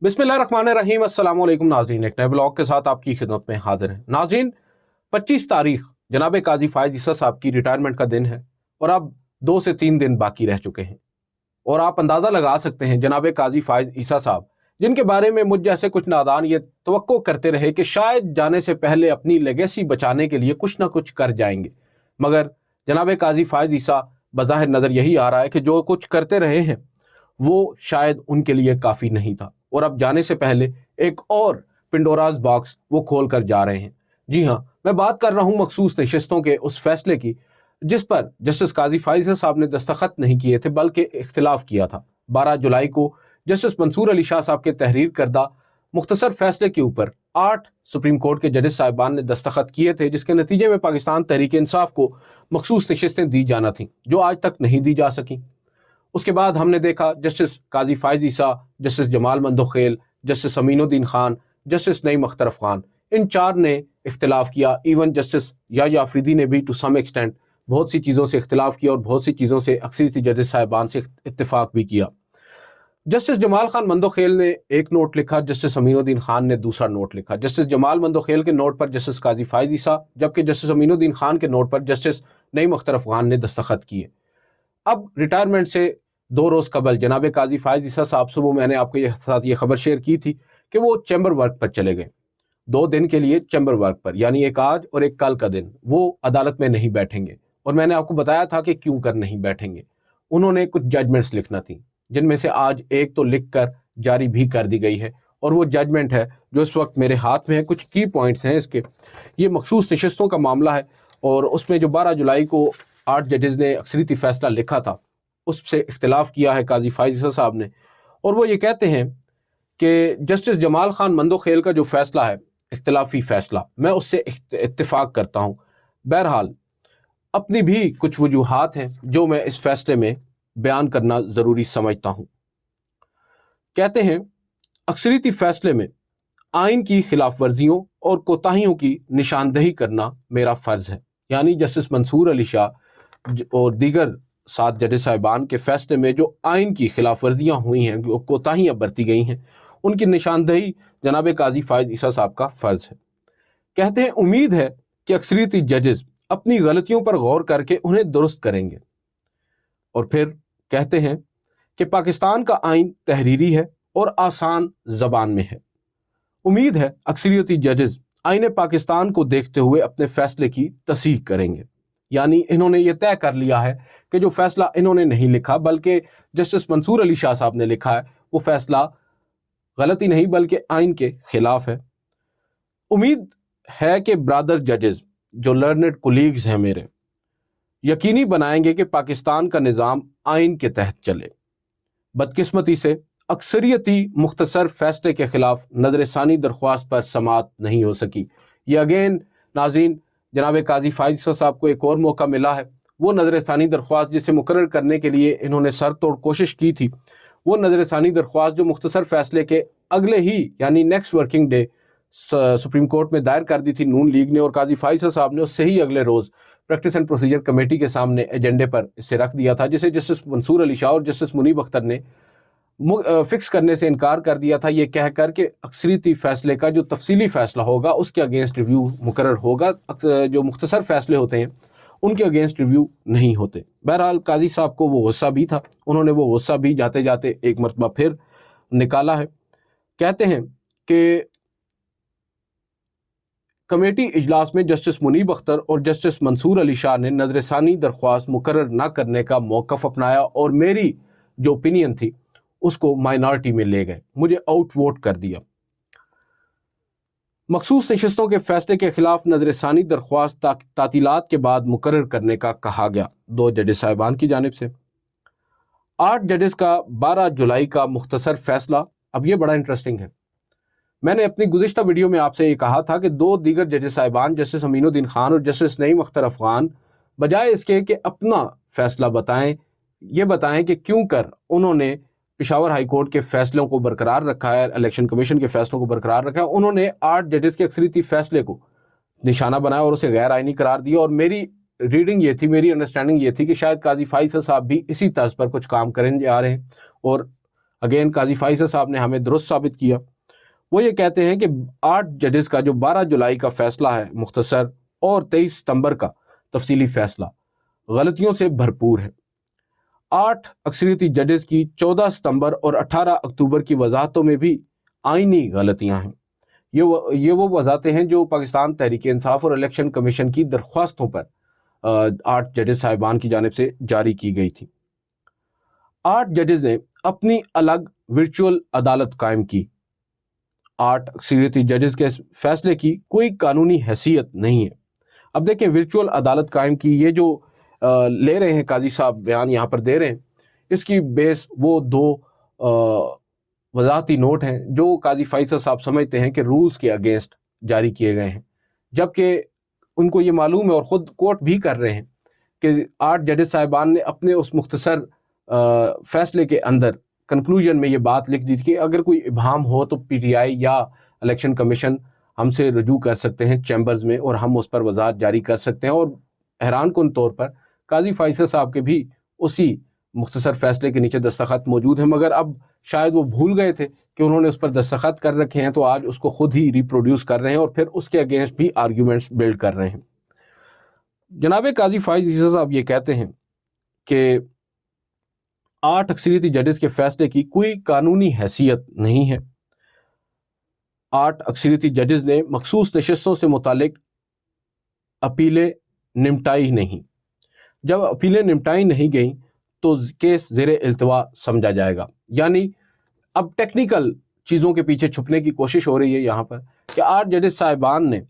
बिस्मिल्लाहिर्रहमानिर्रहीम। अस्सलाम वालेकुम नाज़रीन, एक नए ब्लॉग के साथ आपकी खिदमत में हाजिर है। नाज़रीन, 25 तारीख जनाब काजी फायज ईसा साहब की रिटायरमेंट का दिन है और अब 2 से 3 दिन बाकी रह चुके हैं। और आप अंदाज़ा लगा सकते हैं जनाब काजी फायज ईसा साहब, जिनके बारे में मुझ जैसे कुछ नादान ये तवक्को करते रहे कि शायद जाने से पहले अपनी लेगेसी बचाने के लिए कुछ ना कुछ कर जाएंगे, मगर जनाब काजी फायज ईसा बज़ाहिर नज़र यही आ रहा है कि जो कुछ करते रहे हैं वो शायद उनके लिए काफ़ी नहीं था, और अब जाने से पहले एक और पिंडोराज बॉक्स वो खोल कर जा रहे हैं। जी हाँ, मैं बात कर रहा हूँ मखसूस नशिस्तों के उस फैसले की जिस पर जस्टिस काजी फायज साहब ने दस्तखत नहीं किए थे बल्कि इख्तिलाफ किया था। 12 जुलाई को जस्टिस मंसूर अली शाह साहब के तहरीर करदा मुख्तसर फैसले के ऊपर 8 सुप्रीम कोर्ट के जजेस साहिबान ने दस्तखत किए थे, जिसके नतीजे में पाकिस्तान तहरीक इंसाफ को मखसूस नशिस्तें दी जाना थी जो आज तक नहीं दी जा सकी। उसके बाद हमने देखा justice Qazi Faez Isa, justice Jamal Mandokhail, justice Aminuddin Khan, justice Naeem Akhtar Khan, इन 4 ने इख्तिलाफ किया। इवन जस्टिस याह्या अफरीदी ने भी टू सम एक्सटेंट बहुत सी चीज़ों से इख्तिलाफ किया और बहुत सी चीज़ों से अक्सरियती जजेस साहिबान से इत्तेफाक भी किया। जस्टिस जमाल खान मंदोखेल ने एक नोट लिखा, जस्टिस अमीनुद्दीन खान ने दूसरा नोट लिखा। जस्टिस जमाल मंदोखेल के नोट पर जस्टिस काजी फायज ईसा, जबकि जस्टिस अमीनुद्दीन खान के नोट पर जस्टिस नईम अख्तरफ खान ने दस्तखत किए। अब रिटायरमेंट से 2 रोज़ कबल जनाब काजी फायज ईसा साहब, सुबह मैंने आपके साथ ये खबर शेयर की थी कि वो चैम्बर वर्क पर चले गए, 2 दिन के लिए चैम्बर वर्क पर, यानी एक आज और एक कल का दिन वो अदालत में नहीं बैठेंगे। और मैंने आपको बताया था कि क्यों कर नहीं बैठेंगे। उन्होंने कुछ जजमेंट्स लिखना थी, जिनमें से आज एक तो लिख कर जारी भी कर दी गई है, और वो जजमेंट है जो इस वक्त मेरे हाथ में है। कुछ की पॉइंट्स हैं इसके। ये मखसूस नशिस्तों का मामला है और उसमें जो 12 जुलाई को 8 जजेस ने अक्सरियती फैसला लिखा था उससे इख्तिलाफ किया है काजी फायज ईसा साहब ने, और वो ये कहते हैं कि जस्टिस जमाल खान मंदोखेल का जो फैसला है इख्तिलाफी फैसला, मैं उससे इत्तेफाक करता हूँ। बहरहाल अपनी भी कुछ वजूहात हैं जो मैं इस फैसले में बयान करना ज़रूरी समझता हूँ। कहते हैं अक्सरियती फैसले में आइन की खिलाफ वर्जियों और कोताहियों की निशानदही करना मेरा फ़र्ज़ है। यानी जस्टिस मंसूर अली शाह और दीगर 7 जजेस साहिबान के फैसले में जो आइन की खिलाफ वर्जियाँ हुई हैं, जो कोताहियाँ बरती गई हैं, उनकी निशानदही जनाब काजी फायज ईसा साहब का फ़र्ज़ है। कहते हैं उम्मीद है कि अक्सरियती जजेस अपनी गलतियों पर गौर करके उन्हें दुरुस्त करेंगे। और फिर कहते हैं कि पाकिस्तान का आइन तहरीरी है और आसान ज़बान में है। उम्मीद है अक्सरियती जजेस आइन पाकिस्तान को देखते हुए अपने फैसले की तस्दीक करेंगे। यानी इन्होंने ये तय कर लिया है कि जो फैसला इन्होंने नहीं लिखा बल्कि जस्टिस मंसूर अली शाह साहब ने लिखा है, वो फैसला गलती नहीं बल्कि आइन के खिलाफ है। उम्मीद है कि ब्रादर जजेस जो लर्नड कोलीग्स हैं मेरे, यकीनी बनाएंगे कि पाकिस्तान का निज़ाम आइन के तहत चले। बदकिस्मती से अक्सरियती मुख्तसर फैसले के खिलाफ नजरसानी दरख्वास्त पर समाअत नहीं हो सकी। ये अगेन नाज़रीन, जनाब काजी फायज साहब को एक और मौका मिला है। वो नजरसानी दरख्वास्त जिसे मुकर्रर करने के लिए इन्होंने सर तोड़ कोशिश की थी, वो नजरसानी दरख्वास्त जो मुख्तसर फैसले के अगले ही यानी next working day supreme court में दायर कर दी थी नून लीग ने, और काजी फायज साहब ने उससे ही अगले रोज़ प्रैक्टिस एंड प्रोसीजर कमेटी के सामने एजेंडे पर इसे रख दिया था, जिसे जस्टिस मंसूर अली शाह और जस्टिस मुनीब अख्तर ने फिक्स करने से इनकार कर दिया था, ये कहकर कि अक्सरियती फैसले का जो तफसीली फैसला होगा उसके अगेंस्ट रिव्यू मुकर्रर होगा, जो मुख्तसर फैसले होते हैं उनके अगेंस्ट रिव्यू नहीं होते। बहरहाल काजी साहब को वो गुस्सा भी था, उन्होंने वो गुस्सा भी जाते जाते एक मरतबा फिर निकाला है। कहते हैं कि कमेटी इजलास में जस्टिस मुनीब अख्तर और जस्टिस मंसूर अली शाह ने नजरसानी दरख्वास्त मुकर्रर न करने का मौक़िफ़ अपनाया और मेरी जो ओपिनियन थी उसको माइनॉरिटी में ले गए, मुझे आउट वोट कर दिया। मखसूस नशिस्तों के फैसले के खिलाफ नजरसानी दरख्वास्त तातीलात के बाद मुकर्रर करने का कहा गया 2 जजेस साहिबान की जानिब से। 8 जजेस का 12 जुलाई का मुख्तसर फैसला, अब ये बड़ा इंटरेस्टिंग है। मैंने अपनी गुज़िश्ता वीडियो में आपसे ये कहा था कि 2 दीगर जजेस साहिबान जस्टिस अमीनुद्दीन खान और जस्टिस नईम अख्तरफ खान बजाय इसके कि अपना फैसला बताएं, ये बताएं कि क्यों कर उन्होंने पेशावर हाई कोर्ट के फैसलों को बरकरार रखा है, इलेक्शन कमीशन के फैसलों को बरकरार रखा है। उन्होंने 8 जजेस के अक्सरियती फैसले को निशाना बनाया और उसे गैर आइनी करार दिया। और मेरी रीडिंग ये थी, मेरी अंडरस्टैंडिंग ये थी कि शायद काजी फायज साहब भी इसी तर्ज पर कुछ काम करने जा रहे हैं और अगेन काजी फाइजल साहब ने हमें दुरुस्त साबित किया। वो ये कहते हैं कि 8 जजेस का जो 12 जुलाई का फैसला है मुख्तसर और 23 सितंबर का तफसीली फैसला गलतियों से भरपूर है। 8 अक्सरियती जजेस की 14 सितंबर और 18 अक्टूबर की वजाहतों में भी आईनी गलतियां हैं। ये वो वजाहतें हैं जो पाकिस्तान तहरीक इंसाफ और इलेक्शन कमीशन की दरख्वास्तों पर 8 जजेस साहिबान की जानिब से जारी की गई थी। 8 जजेस ने अपनी अलग वर्चुअल अदालत कायम की। 8 अक्सरियती जजेस के फैसले की कोई कानूनी हैसियत नहीं है। अब देखें, वर्चुअल अदालत कायम की, ये जो ले रहे हैं काजी साहब बयान यहाँ पर दे रहे हैं, इसकी बेस वो 2 वजाहती नोट हैं जो काजी फैसल साहब समझते हैं कि रूल्स के अगेंस्ट जारी किए गए हैं, जबकि उनको ये मालूम है और ख़ुद कोर्ट भी कर रहे हैं कि 8 जजेस साहिबान ने अपने उस मुख्तसर फैसले के अंदर कंक्लूजन में ये बात लिख दी थी कि अगर कोई इबहम हो तो पीटीआई या इलेक्शन कमीशन हमसे रजू कर सकते हैं चैम्बर्स में और हम उस पर वजाहत जारी कर सकते हैं। और हैरान कुन तौर पर काजी फैसल साहब के भी उसी मुख्तसर फैसले के नीचे दस्तखत मौजूद हैं, मगर अब शायद वो भूल गए थे कि उन्होंने उस पर दस्तखत कर रखे हैं, तो आज उसको खुद ही रिप्रोड्यूस कर रहे हैं और फिर उसके अगेंस्ट भी आर्ग्यूमेंट्स बिल्ड कर रहे हैं। जनाब काजी फैसल साहब ये कहते हैं कि 8 अक्सरियती जजेस के फैसले की कोई कानूनी हैसियत नहीं है। 8 अक्सरियती जजेस ने मखसूस नशिस्तों से मुतालिक अपीलें निपटाई नहीं। जब अपीलें निपटाई नहीं गई तो केस ज़ेरे इल्तवा समझा जाएगा। यानी अब टेक्निकल चीज़ों के पीछे छुपने की कोशिश हो रही है यहाँ पर कि 8 जजेस साहिबान ने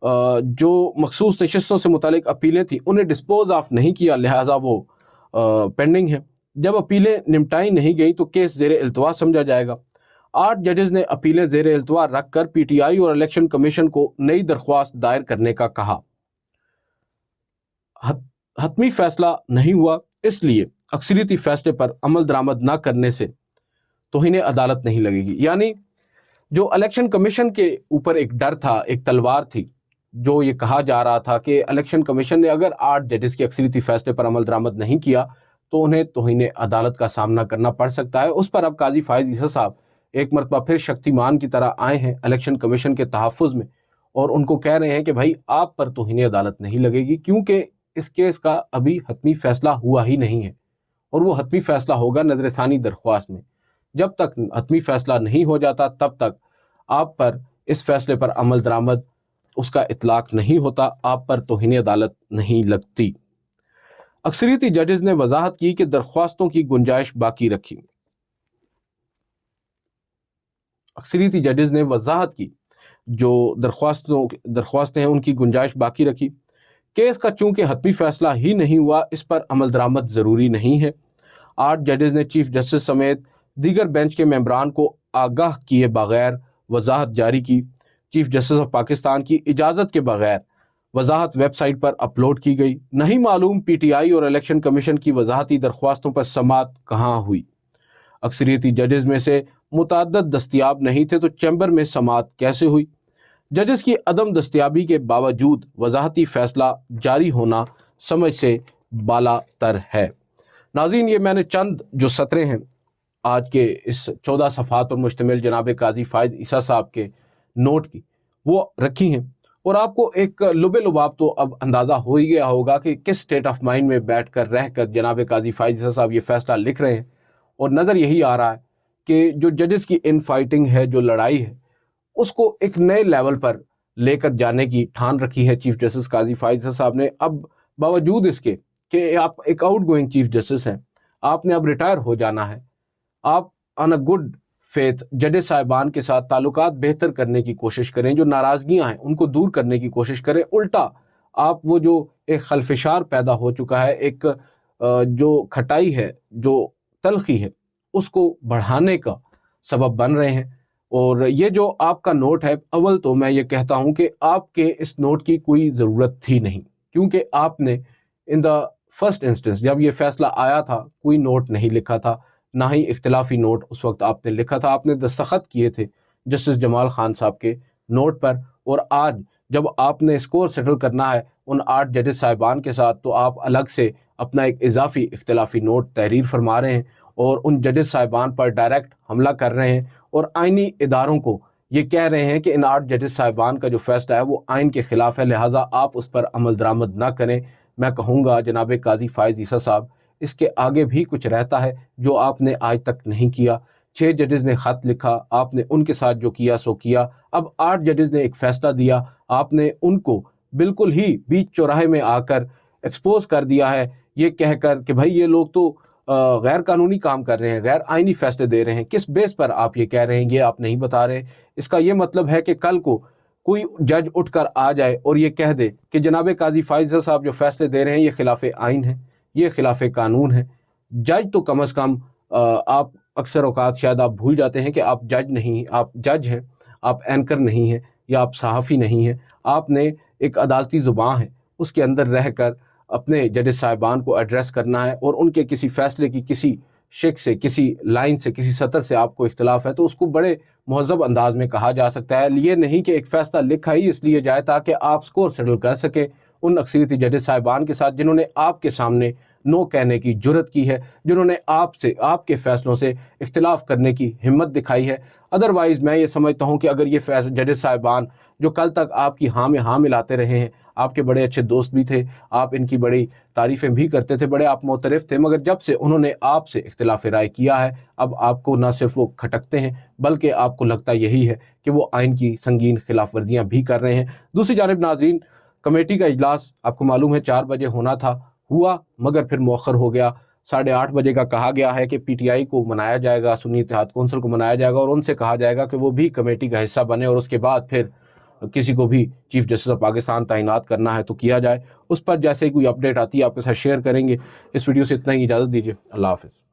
जो मखसूस नशिस्तों से मुतालिक अपीलें थी उन्हें डिस्पोज ऑफ नहीं किया, लिहाजा वो पेंडिंग है। जब अपीलें निपटाई नहीं गई तो केस ज़ेरे इल्तवा समझा जाएगा। 8 जजेस ने अपीलें ज़ेरे इल्तवा रख कर पीटीआई और इलेक्शन कमीशन को नई दरख्वास्त दायर करने का कहा। हतमी फैसला नहीं हुआ, इसलिए अक्सरियती फैसले पर अमल दरामद न करने से तौहीन अदालत नहीं लगेगी। यानी जो इलेक्शन कमीशन के ऊपर एक डर था, एक तलवार थी, जो ये कहा जा रहा था कि इलेक्शन कमीशन ने अगर 8 जजेस के अक्सरियती फैसले पर अमल दरामद नहीं किया तो उन्हें तौहीन अदालत का सामना करना पड़ सकता है। उस पर अब काजी फैसल साहब एक मरतबा फिर शक्तिमान की तरह आए हैं इलेक्शन कमीशन के तहफ़्फ़ुज़ में और उनको कह रहे हैं कि भाई आप पर तौहीन अदालत नहीं लगेगी, क्योंकि इस केस का अभी हतमी फैसला हुआ ही नहीं है और वो हतमी फैसला होगा नज़रसानी दरख्वास्त में। जब तक हतमी फैसला नहीं हो जाता तब तक आप पर इस फैसले पर अमल दरामद उसका इतलाक नहीं होता, आप पर तौहीन अदालत नहीं लगती। अक्सरियती जजेस ने वजाहत की कि दरख्वास्तों की गुंजाइश बाकी रखी। अक्सरियती जजेस ने वजाहत की जो दरख्वास्तें हैं उनकी गुंजाइश बाकी रखी। केस का चूंकि हतमी फैसला ही नहीं हुआ, इस पर अमल दरामद ज़रूरी नहीं है। 8 जजेस ने चीफ जस्टिस समेत दीगर बेंच के मेंबरान को आगाह किए बगैर वजाहत जारी की। चीफ जस्टिस ऑफ पाकिस्तान की इजाज़त के बगैर वजाहत वेबसाइट पर अपलोड की गई। नहीं मालूम पीटीआई और इलेक्शन कमीशन की वजाहती दरख्वास्तों पर समात कहाँ हुई। अक्सरियती जजेस में से मुतअद्दिद दस्तयाब नहीं थे तो चैम्बर में समात कैसे हुई। जजेस की अदम दस्तयाबी के बावजूद वजाहती फैसला जारी होना समझ से बाला तर है। नाज़रीन, ये मैंने चंद जो सतरें हैं आज के इस 14 सफ़हात पर मुश्तमिल जनाब काजी फैसल साहब के नोट की वो रखी हैं और आपको एक लुबे लुबाब तो अब अंदाज़ा हो ही गया होगा कि किस स्टेट ऑफ माइंड में बैठ कर रह कर जनाब काजी फैसल साहब ये फैसला लिख रहे हैं। और नज़र यही आ रहा है कि जो जजेस की इन फाइटिंग है, जो लड़ाई है, उसको एक नए लेवल पर लेकर जाने की ठान रखी है चीफ जस्टिस काजी फैसल साहब ने। अब बावजूद इसके कि आप एक आउट गोइंग चीफ जस्टिस हैं, आपने अब रिटायर हो जाना है, आप ऑन अ गुड फेथ जजेस साहिबान के साथ ताल्लुकात बेहतर करने की कोशिश करें, जो नाराज़गियाँ हैं उनको दूर करने की कोशिश करें। उल्टा आप वो जो एक खलफिशार पैदा हो चुका है, एक जो खटाई है, जो तलखी है, उसको बढ़ाने का सबब बन रहे हैं। और ये जो आपका नोट है, अव्वल तो मैं ये कहता हूँ कि आपके इस नोट की कोई ज़रूरत थी नहीं, क्योंकि आपने इन द फर्स्ट इंस्टेंस जब ये फैसला आया था कोई नोट नहीं लिखा था, ना ही इख्तिलाफी नोट उस वक्त आपने लिखा था। आपने दस्तखत किए थे जस्टिस जमाल खान साहब के नोट पर, और आज जब आपने स्कोर सेटल करना है उन 8 जजेस साहिबान के साथ तो आप अलग से अपना एक इजाफी इख्तिलाफी नोट तहरीर फरमा रहे हैं اور ان ججز صاحبان پر ڈائریکٹ حملہ کر رہے ہیں اور آئینی اداروں کو یہ کہہ رہے ہیں کہ ان 8 ججز صاحبان کا جو فیصلہ ہے وہ آئین کے خلاف ہے، لہٰذا آپ اس پر عمل درآمد نہ کریں۔ میں کہوں گا جناب قاضی فائز عیسیٰ صاحب، اس کے آگے بھی کچھ رہتا ہے جو آپ نے آج تک نہیں کیا۔ 6 ججز نے خط لکھا، آپ نے ان کے ساتھ جو کیا سو کیا۔ اب 8 ججز نے ایک فیصلہ دیا، آپ نے ان کو بالکل ہی بیچ چوراہے میں آ کر ایکسپوز کر دیا ہے، یہ کہہ کر کہ بھائی یہ لوگ تو غیر قانونی کام کر رہے ہیں، غیر آئینی فیصلے دے رہے ہیں۔ کس بیس پر آپ یہ کہہ رہے ہیں، یہ آپ نہیں بتا رہے۔ اس کا یہ مطلب ہے کہ کل کو کوئی جج اٹھ کر آ جائے اور یہ کہہ دے کہ جناب قاضی فائز عیسیٰ صاحب جو فیصلے دے رہے ہیں یہ خلاف آئین ہے، یہ خلاف قانون ہے۔ جج تو کم از کم آپ اکثر اوقات شاید آپ بھول جاتے ہیں کہ آپ جج نہیں، آپ جج ہیں، آپ اینکر نہیں ہیں یا آپ صحافی نہیں ہیں۔ آپ نے ایک عدالتی زبان ہے، اس کے اندر رہ کر اپنے ججز صاحبان کو ایڈریس کرنا ہے، اور ان کے کسی فیصلے کی کسی شک سے، کسی لائن سے، کسی سطر سے آپ کو اختلاف ہے تو اس کو بڑے مہذب انداز میں کہا جا سکتا ہے۔ یہ نہیں کہ ایک فیصلہ لکھا ہی اس لیے جائے تاکہ آپ سکور سیٹل کر سکیں ان اکثریتی ججز صاحبان کے ساتھ جنہوں نے آپ کے سامنے نو کہنے کی جرت کی ہے، جنہوں نے آپ کے فیصلوں سے اختلاف کرنے کی ہمت دکھائی ہے۔ ادروائز میں یہ سمجھتا ہوں کہ اگر یہ ججز صاحبان جو کل تک آپ کی ہاں میں ہاں ملاتے رہے ہیں، آپ کے بڑے اچھے دوست بھی تھے، آپ ان کی بڑی تعریفیں بھی کرتے تھے، بڑے آپ معترف تھے، مگر جب سے انہوں نے آپ سے اختلاف رائے کیا ہے، اب آپ کو نہ صرف وہ کھٹکتے ہیں بلکہ آپ کو لگتا یہی ہے کہ وہ آئین کی سنگین خلاف ورزیاں بھی کر رہے ہیں۔ دوسری جانب ناظرین، کمیٹی کا اجلاس آپ کو معلوم ہے 4 بجے ہونا تھا، ہوا مگر پھر مؤخر ہو گیا۔ 8:30 بجے کا کہا گیا ہے کہ پی ٹی آئی کو منایا جائے گا، سنی اتحاد کونسل کو منایا جائے گا اور ان سے کہا جائے گا کہ وہ بھی کمیٹی کا حصہ بنے، اور اس کے بعد پھر کسی کو بھی چیف جسٹس آف پاکستان تعینات کرنا ہے تو کیا جائے۔ اس پر جیسے ہی کوئی اپڈیٹ آتی ہے آپ کے ساتھ شیئر کریں گے۔ اس ویڈیو سے اتنا ہی، اجازت دیجیے، اللہ حافظ۔